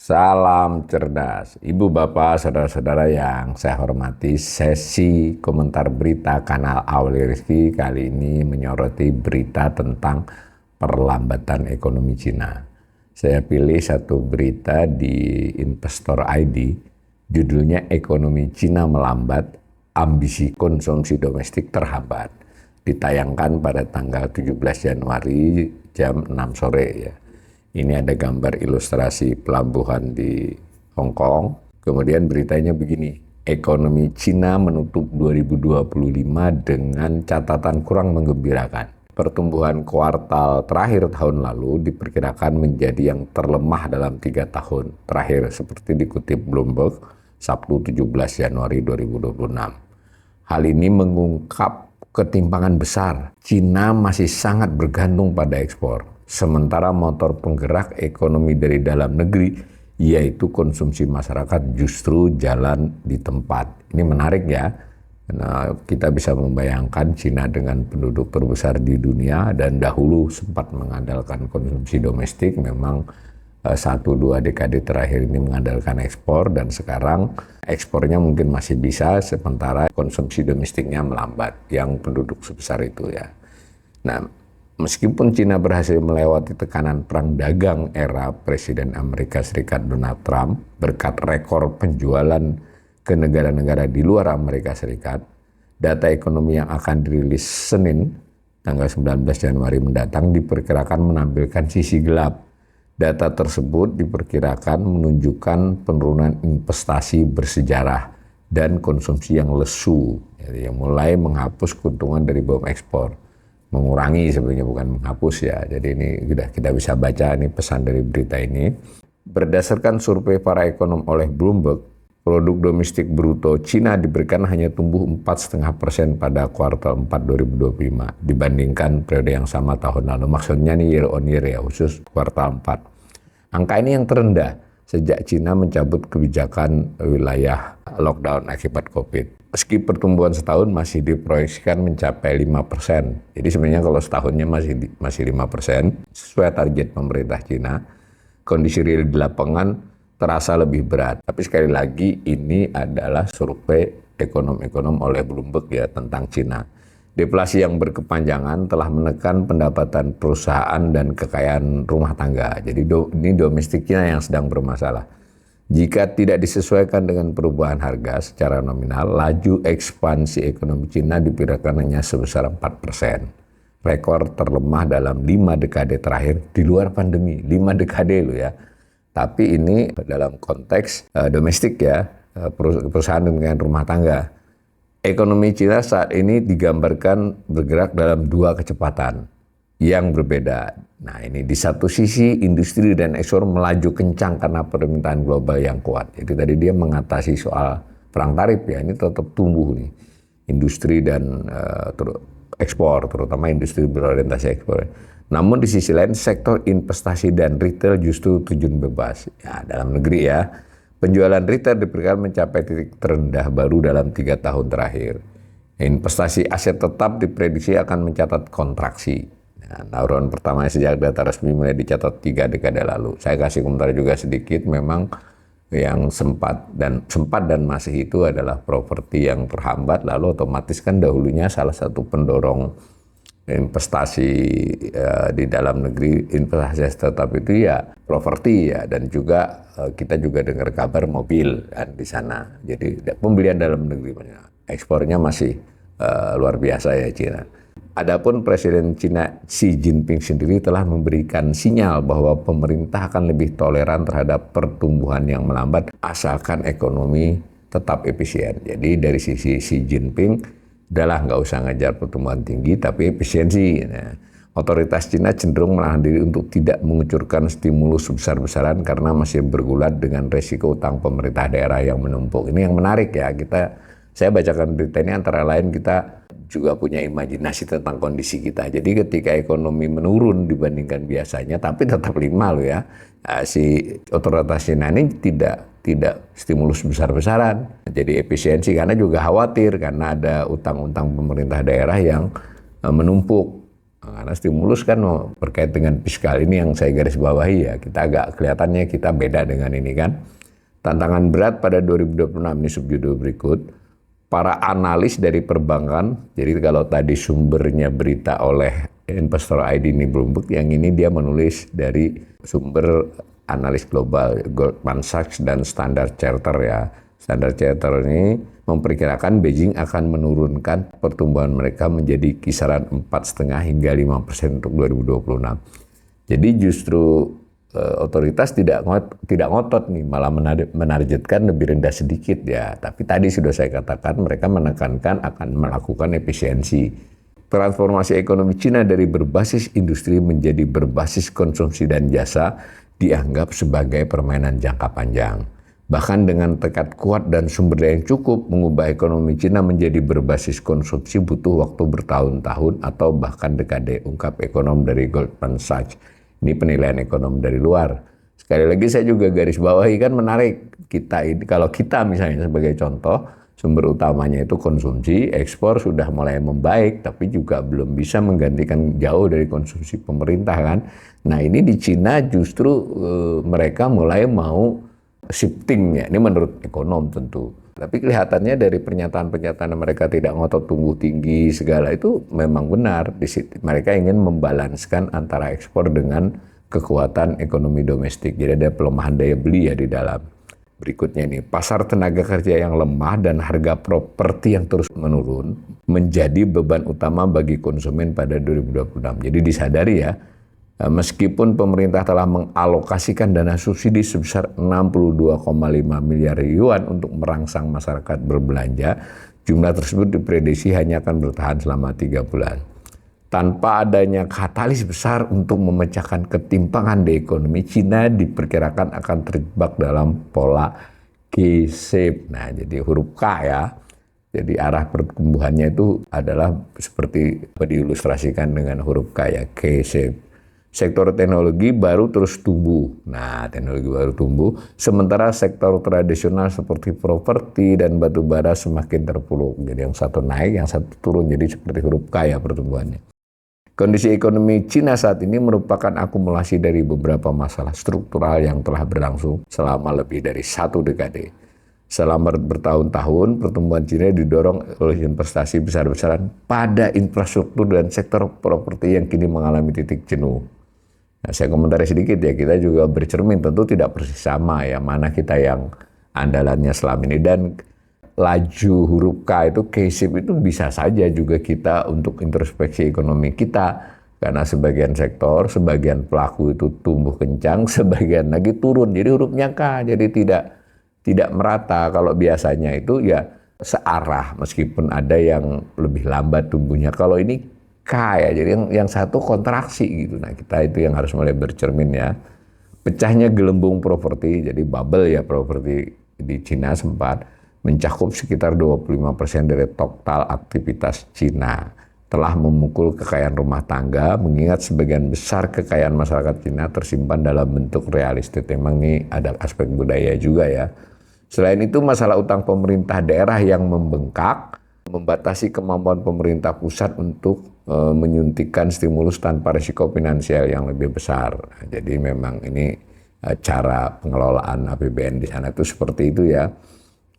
Salam cerdas, Ibu Bapak, Saudara-saudara yang saya hormati. Sesi komentar berita kanal Awali Rizky kali ini menyoroti berita tentang perlambatan ekonomi Cina. Saya pilih satu berita di Investor ID, judulnya Ekonomi Cina Melambat, Ambisi Konsumsi Domestik Terhambat. Ditayangkan pada tanggal 17 Januari jam 6 sore ya. Ini ada gambar ilustrasi pelabuhan di Hong Kong. Kemudian beritanya begini, ekonomi Cina menutup 2025 dengan catatan kurang menggembirakan. Pertumbuhan kuartal terakhir tahun lalu diperkirakan menjadi yang terlemah dalam 3 tahun terakhir, seperti dikutip Bloomberg Sabtu 17 Januari 2026. Hal ini mengungkap ketimpangan besar. Cina masih sangat bergantung pada ekspor. Sementara motor penggerak ekonomi dari dalam negeri, yaitu konsumsi masyarakat, justru jalan di tempat. Ini menarik ya, karena kita bisa membayangkan Cina dengan penduduk terbesar di dunia dan dahulu sempat mengandalkan konsumsi domestik, memang 1-2 dekade terakhir ini mengandalkan ekspor, dan sekarang ekspornya mungkin masih bisa, sementara konsumsi domestiknya melambat, yang penduduk sebesar itu ya. Nah, meskipun Cina berhasil melewati tekanan perang dagang era Presiden Amerika Serikat Donald Trump berkat rekor penjualan ke negara-negara di luar Amerika Serikat, data ekonomi yang akan dirilis Senin, tanggal 19 Januari mendatang diperkirakan menampilkan sisi gelap. Data tersebut diperkirakan menunjukkan penurunan investasi bersejarah dan konsumsi yang lesu, yang mulai menghapus keuntungan dari bom ekspor. Mengurangi sebenarnya, bukan menghapus ya. Jadi ini kita bisa baca ini pesan dari berita ini. Berdasarkan survei para ekonom oleh Bloomberg, produk domestik bruto Cina diberikan hanya tumbuh 4,5% pada kuartal 4 2025 dibandingkan periode yang sama tahun lalu. Maksudnya nih year on year ya, khusus kuartal 4. Angka ini yang terendah sejak Cina mencabut kebijakan wilayah lockdown akibat COVID. Meski pertumbuhan setahun masih diproyeksikan mencapai 5%. Jadi sebenarnya kalau setahunnya masih 5%, sesuai target pemerintah Cina, kondisi real di lapangan terasa lebih berat. Tapi sekali lagi ini adalah survei ekonom-ekonom oleh Bloomberg ya tentang Cina. Deflasi yang berkepanjangan telah menekan pendapatan perusahaan dan kekayaan rumah tangga. Jadi ini domestik Cina yang sedang bermasalah. Jika tidak disesuaikan dengan perubahan harga secara nominal, laju ekspansi ekonomi Cina diperkirakan hanya sebesar 4%. Rekor terlemah dalam 5 dekade terakhir di luar pandemi. 5 dekade loh ya. Tapi ini dalam konteks domestik ya, perusahaan dengan rumah tangga. Ekonomi Cina saat ini digambarkan bergerak dalam 2 kecepatan yang berbeda. Nah ini di satu sisi industri dan ekspor melaju kencang karena permintaan global yang kuat. Jadi tadi dia mengatasi soal perang tarif ya, ini tetap tumbuh nih. Industri dan ekspor, terutama industri berorientasi ekspor. Namun di sisi lain sektor investasi dan retail justru terjun bebas. Ya dalam negeri ya. Penjualan retail diperkirakan mencapai titik terendah baru dalam 3 tahun terakhir. Investasi aset tetap diprediksi akan mencatat kontraksi. Nah, tahun pertama sejak data resmi mulai dicatat 3 dekade lalu. Saya kasih komentar juga sedikit, memang yang sempat dan masih itu adalah properti yang terhambat, lalu otomatis kan dahulunya salah satu pendorong investasi di dalam negeri, investasi tetap itu ya properti ya, dan juga kita juga dengar kabar mobil kan di sana. Jadi pembelian dalam negeri, ekspornya masih luar biasa ya Cina. Adapun Presiden Cina Xi Jinping sendiri telah memberikan sinyal bahwa pemerintah akan lebih toleran terhadap pertumbuhan yang melambat asalkan ekonomi tetap efisien. Jadi dari sisi Xi Jinping udahlah nggak usah ngejar pertumbuhan tinggi tapi efisiensi. Nah, otoritas Cina cenderung menahan diri untuk tidak mengucurkan stimulus besar-besaran karena masih bergulat dengan resiko utang pemerintah daerah yang menumpuk. Ini yang menarik ya, saya bacakan berita ini antara lain kita juga punya imajinasi tentang kondisi kita. Jadi ketika ekonomi menurun dibandingkan biasanya, tapi tetap 5 loh ya, si otoritas Cina ini tidak stimulus besar-besaran. Jadi efisiensi karena juga khawatir karena ada utang-utang pemerintah daerah yang menumpuk. Karena stimulus kan berkait dengan fiskal ini yang saya garis bawahi ya. Kita agak kelihatannya kita beda dengan ini kan. Tantangan berat pada 2026 ini subjudul berikut. Para analis dari perbankan, jadi kalau tadi sumbernya berita oleh Investor ID ini Bloomberg, yang ini dia menulis dari sumber analis global Goldman Sachs dan Standard Chartered ya. Standard Chartered ini memperkirakan Beijing akan menurunkan pertumbuhan mereka menjadi kisaran 4,5 hingga 5% untuk 2026. Jadi justru otoritas tidak ngotot nih, malah menargetkan lebih rendah sedikit ya. Tapi tadi sudah saya katakan mereka menekankan akan melakukan efisiensi. Transformasi ekonomi Cina dari berbasis industri menjadi berbasis konsumsi dan jasa dianggap sebagai permainan jangka panjang. Bahkan dengan tekad kuat dan sumber daya yang cukup, mengubah ekonomi Cina menjadi berbasis konsumsi butuh waktu bertahun-tahun atau bahkan dekade, ungkap ekonom dari Goldman Sachs. Ini penilaian ekonom dari luar. Sekali lagi saya juga garis bawahi kan menarik. Kita ini, kalau kita misalnya sebagai contoh, sumber utamanya itu konsumsi, ekspor sudah mulai membaik, tapi juga belum bisa menggantikan jauh dari konsumsi pemerintah kan. Nah ini di Cina justru mereka mulai mau shifting ya, ini menurut ekonom tentu. Tapi kelihatannya dari pernyataan-pernyataan mereka tidak ngotot tumbuh tinggi segala itu memang benar. Mereka ingin membalanskan antara ekspor dengan kekuatan ekonomi domestik. Jadi ada pelemahan daya beli ya di dalam. Berikutnya nih, pasar tenaga kerja yang lemah dan harga properti yang terus menurun menjadi beban utama bagi konsumen pada 2026. Jadi disadari ya, meskipun pemerintah telah mengalokasikan dana subsidi sebesar 62,5 miliar yuan untuk merangsang masyarakat berbelanja, jumlah tersebut diprediksi hanya akan bertahan selama 3 bulan. Tanpa adanya katalis besar untuk memecahkan ketimpangan di ekonomi, Cina diperkirakan akan terjebak dalam pola K-shape. Nah, jadi huruf K ya. Jadi arah pertumbuhannya itu adalah seperti diilustrasikan dengan huruf K ya, K-shape. Sektor teknologi baru terus tumbuh. Nah, teknologi baru tumbuh. Sementara sektor tradisional seperti properti dan batu bara semakin terpuruk. Jadi yang satu naik, yang satu turun. Jadi seperti huruf K ya pertumbuhannya. Kondisi ekonomi Cina saat ini merupakan akumulasi dari beberapa masalah struktural yang telah berlangsung selama lebih dari 1 dekade. Selama bertahun-tahun, pertumbuhan Cina didorong oleh investasi besar-besaran pada infrastruktur dan sektor properti yang kini mengalami titik jenuh. Nah, saya komentari sedikit ya, kita juga bercermin tentu tidak persis sama ya, mana kita yang andalannya selama ini. Dan laju huruf K itu K-shape itu bisa saja juga kita untuk introspeksi ekonomi kita. Karena sebagian sektor, sebagian pelaku itu tumbuh kencang, sebagian lagi turun. Jadi hurufnya K, jadi tidak merata. Kalau biasanya itu ya searah meskipun ada yang lebih lambat tumbuhnya. Kalau ini K ya, jadi yang satu kontraksi gitu. Nah kita itu yang harus mulai bercermin ya. Pecahnya gelembung properti, jadi bubble ya properti di Cina sempat mencakup sekitar 25% dari total aktivitas Cina. Telah memukul kekayaan rumah tangga, mengingat sebagian besar kekayaan masyarakat Cina tersimpan dalam bentuk real estate. Memang ini ada aspek budaya juga ya. Selain itu masalah utang pemerintah daerah yang membengkak, membatasi kemampuan pemerintah pusat untuk menyuntikkan stimulus tanpa risiko finansial yang lebih besar. Jadi memang ini cara pengelolaan APBN di sana itu seperti itu ya.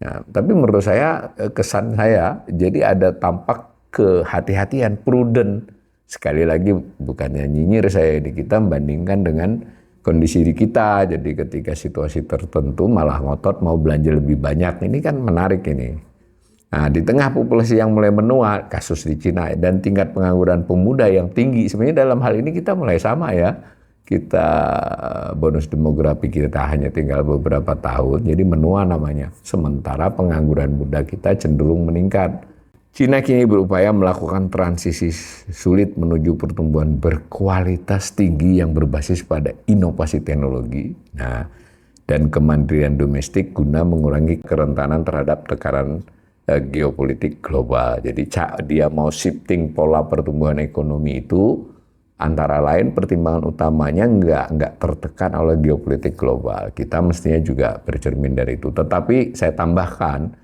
Nah, tapi menurut saya, kesan saya, jadi ada tampak kehati-hatian, prudent. Sekali lagi bukannya nyinyir saya ini, kita membandingkan dengan kondisi di kita. Jadi ketika situasi tertentu malah ngotot mau belanja lebih banyak, ini kan menarik ini. Nah, di tengah populasi yang mulai menua, kasus di Cina dan tingkat pengangguran pemuda yang tinggi, sebenarnya dalam hal ini kita mulai sama ya. Kita bonus demografi kita hanya tinggal beberapa tahun, jadi menua namanya. Sementara pengangguran muda kita cenderung meningkat. Cina kini berupaya melakukan transisi sulit menuju pertumbuhan berkualitas tinggi yang berbasis pada inovasi teknologi. Nah, dan kemandirian domestik guna mengurangi kerentanan terhadap tekanan geopolitik global. Jadi dia mau shifting pola pertumbuhan ekonomi itu, antara lain pertimbangan utamanya nggak tertekan oleh geopolitik global. Kita mestinya juga bercermin dari itu. Tetapi saya tambahkan,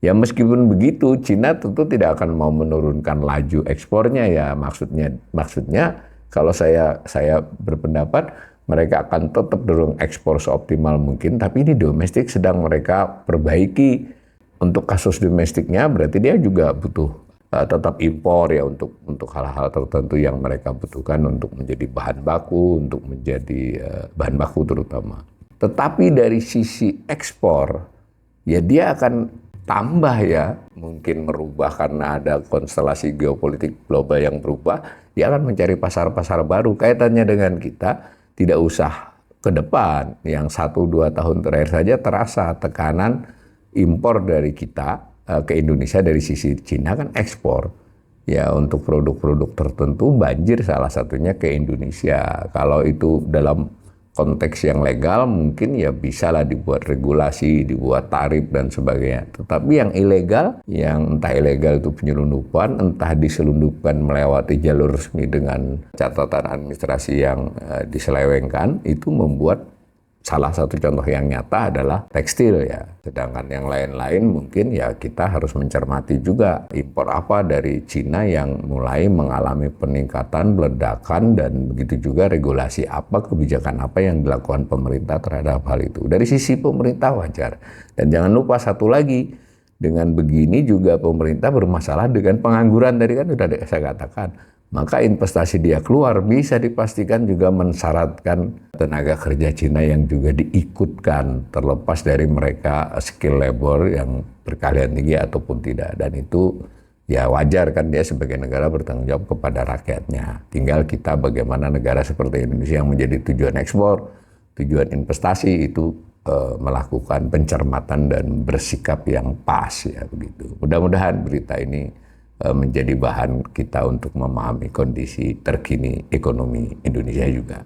Ya meskipun begitu, Cina tentu tidak akan mau menurunkan laju ekspornya ya. Maksudnya kalau saya berpendapat mereka akan tetap dorong ekspor seoptimal mungkin, tapi ini domestik sedang mereka perbaiki. Untuk kasus domestiknya berarti dia juga butuh tetap impor ya untuk hal-hal tertentu yang mereka butuhkan untuk menjadi bahan baku, untuk menjadi bahan baku terutama. Tetapi dari sisi ekspor, ya dia akan tambah ya, mungkin merubah karena ada konstelasi geopolitik global yang berubah, dia akan mencari pasar-pasar baru. Kaitannya dengan kita, tidak usah ke depan, yang 1-2 tahun terakhir saja terasa tekanan impor dari kita ke Indonesia dari sisi Cina kan ekspor. Ya untuk produk-produk tertentu banjir salah satunya ke Indonesia. Kalau itu dalam konteks yang legal mungkin ya bisalah dibuat regulasi, dibuat tarif dan sebagainya. Tetapi yang ilegal, yang entah ilegal itu penyelundupan, entah diselundupkan melewati jalur resmi dengan catatan administrasi yang diselewengkan, itu membuat salah satu contoh yang nyata adalah tekstil ya. Sedangkan yang lain-lain mungkin ya kita harus mencermati juga impor apa dari Cina yang mulai mengalami peningkatan, ledakan, dan begitu juga regulasi apa, kebijakan apa yang dilakukan pemerintah terhadap hal itu. Dari sisi pemerintah wajar. Dan jangan lupa satu lagi, dengan begini juga pemerintah bermasalah dengan pengangguran, tadi kan sudah saya katakan. Maka investasi dia keluar bisa dipastikan juga mensyaratkan tenaga kerja Cina yang juga diikutkan, terlepas dari mereka skill labor yang berkalian tinggi ataupun tidak. Dan itu ya wajar kan, dia sebagai negara bertanggung jawab kepada rakyatnya. Tinggal kita bagaimana negara seperti Indonesia yang menjadi tujuan ekspor, tujuan investasi itu melakukan pencermatan dan bersikap yang pas ya begitu. Mudah-mudahan berita ini menjadi bahan kita untuk memahami kondisi terkini ekonomi Indonesia juga.